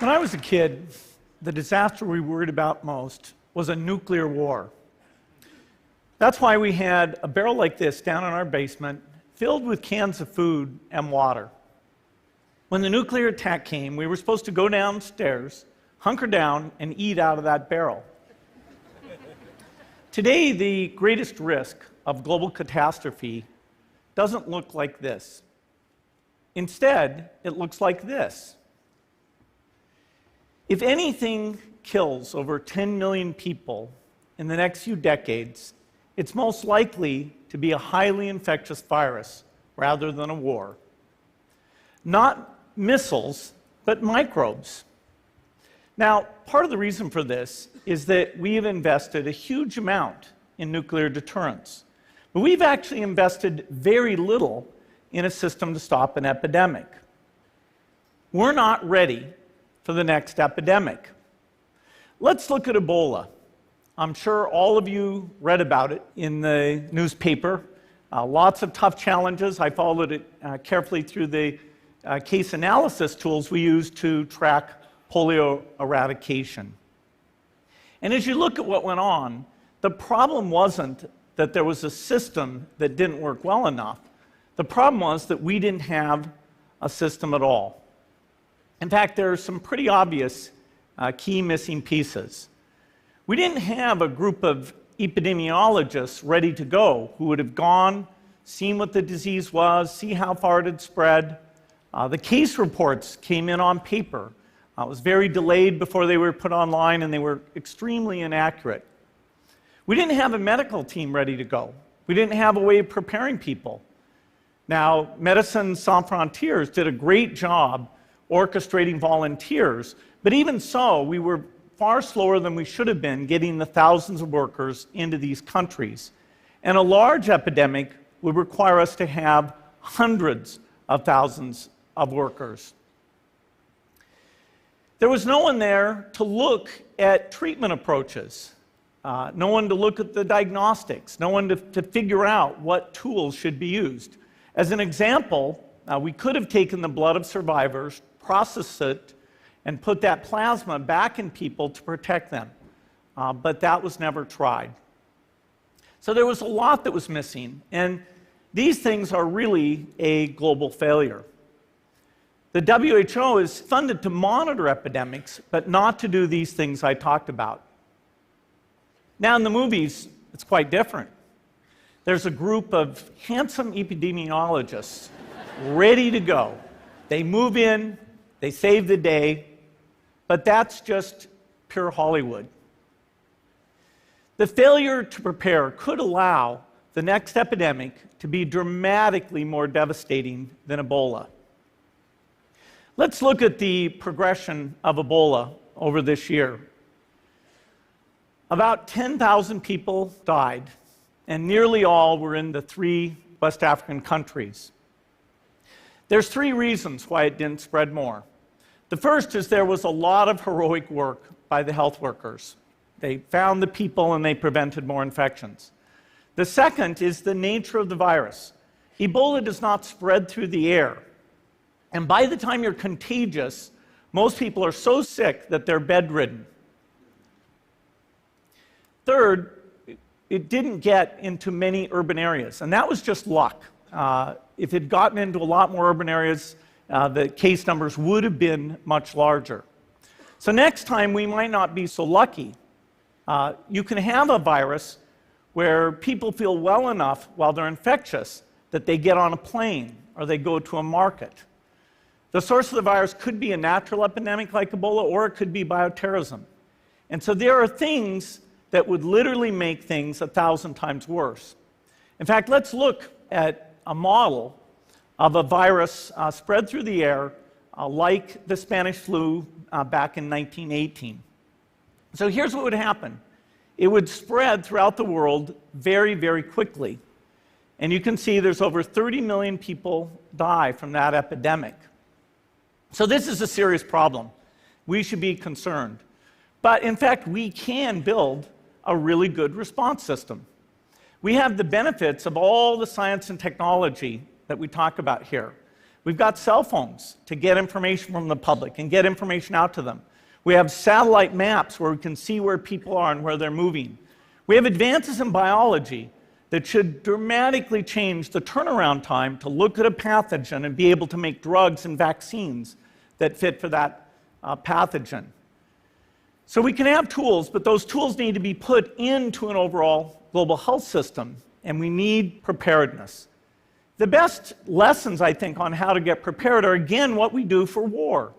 When I was a kid, the disaster we worried about most was a nuclear war. That's why we had a barrel like this down in our basement, filled with cans of food and water. When the nuclear attack came, we were supposed to go downstairs, hunker down, and eat out of that barrel. Today, the greatest risk of global catastrophe doesn't look like this. Instead, it looks like this. If anything kills over 10 million people in the next few decades, it's most likely to be a highly infectious virus rather than a war. Not missiles, but microbes. Now, part of the reason for this is that we have invested a huge amount in nuclear deterrence, but we've actually invested very little in a system to stop an epidemic. We're not ready for the next epidemic. Let's look at Ebola. I'm sure all of you read about it in the newspaper. Lots of tough challenges. I followed it carefully through the case analysis tools we use to track polio eradication. And as you look at what went on, the problem wasn't that there was a system that didn't work well enough. The problem was that we didn't have a system at all. In fact, there are some pretty obvious key missing pieces. We didn't have a group of epidemiologists ready to go who would have gone, seen what the disease was, see how far it had spread. The case reports came in on paper. It was very delayed before they were put online, and they were extremely inaccurate. We didn't have a medical team ready to go. We didn't have a way of preparing people. Now, Médecins Sans Frontières did a great job orchestrating volunteers, but even so, we were far slower than we should have been getting the thousands of workers into these countries. And a large epidemic would require us to have hundreds of thousands of workers. There was no one there to look at treatment approaches, no one to look at the diagnostics, no one to figure out what tools should be used. As an example, we could have taken the blood of survivors, processed it, and put that plasma back in people to protect them. But that was never tried. So there was a lot that was missing, and these things are really a global failure. The WHO is funded to monitor epidemics, but not to do these things I talked about. Now in the movies, it's quite different. There's a group of handsome epidemiologists ready to go. They move in, they save the day, but that's just pure Hollywood. The failure to prepare could allow the next epidemic to be dramatically more devastating than Ebola. Let's look at the progression of Ebola over this year. About 10,000 people died, and nearly all were in the 3 West African countries. There's 3 reasons why it didn't spread more. The first is there was a lot of heroic work by the health workers. They found the people and they prevented more infections. The second is the nature of the virus. Ebola does not spread through the air. And by the time you're contagious, most people are so sick that they're bedridden. Third, it didn't get into many urban areas, and that was just luck. If it had gotten into a lot more urban areas, the case numbers would have been much larger. So next time, we might not be so lucky. You can have a virus where people feel well enough while they're infectious that they get on a plane or they go to a market. The source of the virus could be a natural epidemic like Ebola, or it could be bioterrorism. And so there are things that would literally make things 1,000 times worse. In fact, let's look at a model of a virus spread through the air like the Spanish flu back in 1918. So here's what would happen. It would spread throughout the world very, very quickly. And you can see there's over 30 million people die from that epidemic. So this is a serious problem. We should be concerned. But in fact, we can build a really good response system. We have the benefits of all the science and technology that we talk about here. We've got cell phones to get information from the public and get information out to them. We have satellite maps where we can see where people are and where they're moving. We have advances in biology that should dramatically change the turnaround time to look at a pathogen and be able to make drugs and vaccines that fit for that pathogen. So we can have tools, but those tools need to be put into an overall global health system, and we need preparedness. The best lessons, I think, on how to get prepared are, again, what we do for war.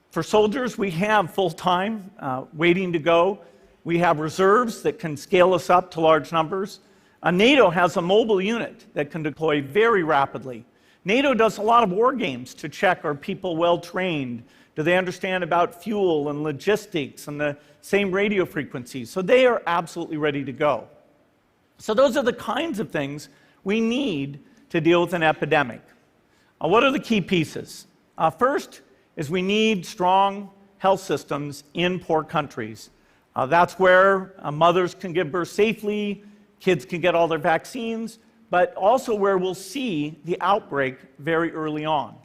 For soldiers, we have full-time waiting to go. We have reserves that can scale us up to large numbers. NATO has a mobile unit that can deploy very rapidly. NATO does a lot of war games to check, are people well-trained? Do they understand about fuel and logistics and the same radio frequencies? So they are absolutely ready to go. So those are the kinds of things we need to deal with an epidemic. What are the key pieces? First is we need strong health systems in poor countries. That's where mothers can give birth safely, kids can get all their vaccines, but also where we'll see the outbreak very early on.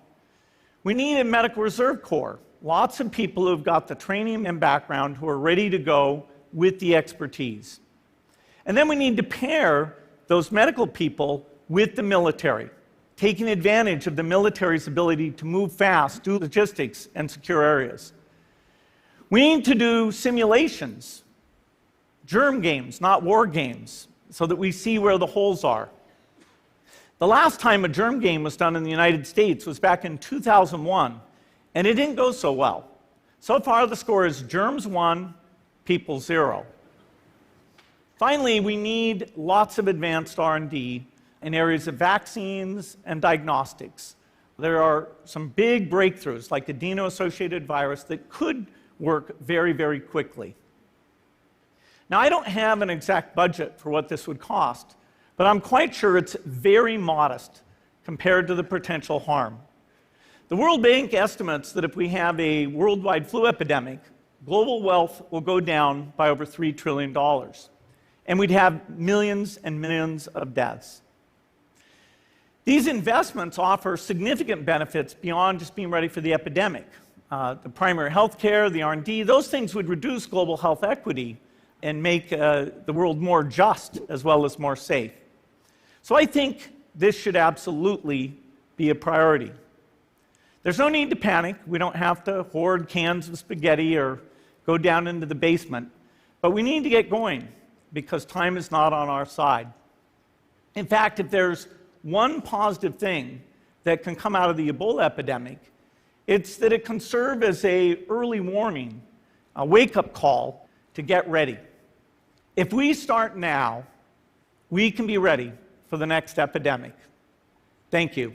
We need a medical reserve corps, lots of people who've got the training and background who are ready to go with the expertise. And then we need to pair those medical people with the military, taking advantage of the military's ability to move fast, do logistics, and secure areas. We need to do simulations, germ games, not war games, so that we see where the holes are. The last time a germ game was done in the United States was back in 2001, and it didn't go so well. So far, the score is germs 1, people 0. Finally, we need lots of advanced R&D in areas of vaccines and diagnostics. There are some big breakthroughs, like adeno-associated virus, that could work very, very quickly. Now, I don't have an exact budget for what this would cost, but I'm quite sure it's very modest compared to the potential harm. The World Bank estimates that if we have a worldwide flu epidemic, global wealth will go down by over $3 trillion, and we'd have millions and millions of deaths. These investments offer significant benefits beyond just being ready for the epidemic. The primary health care, the R&D, those things would reduce global health equity and make the world more just as well as more safe. So I think this should absolutely be a priority. There's no need to panic. We don't have to hoard cans of spaghetti or go down into the basement. But we need to get going because time is not on our side. In fact, if there's one positive thing that can come out of the Ebola epidemic, it's that it can serve as an early warning, a wake-up call to get ready. If we start now, we can be ready for the next epidemic. Thank you.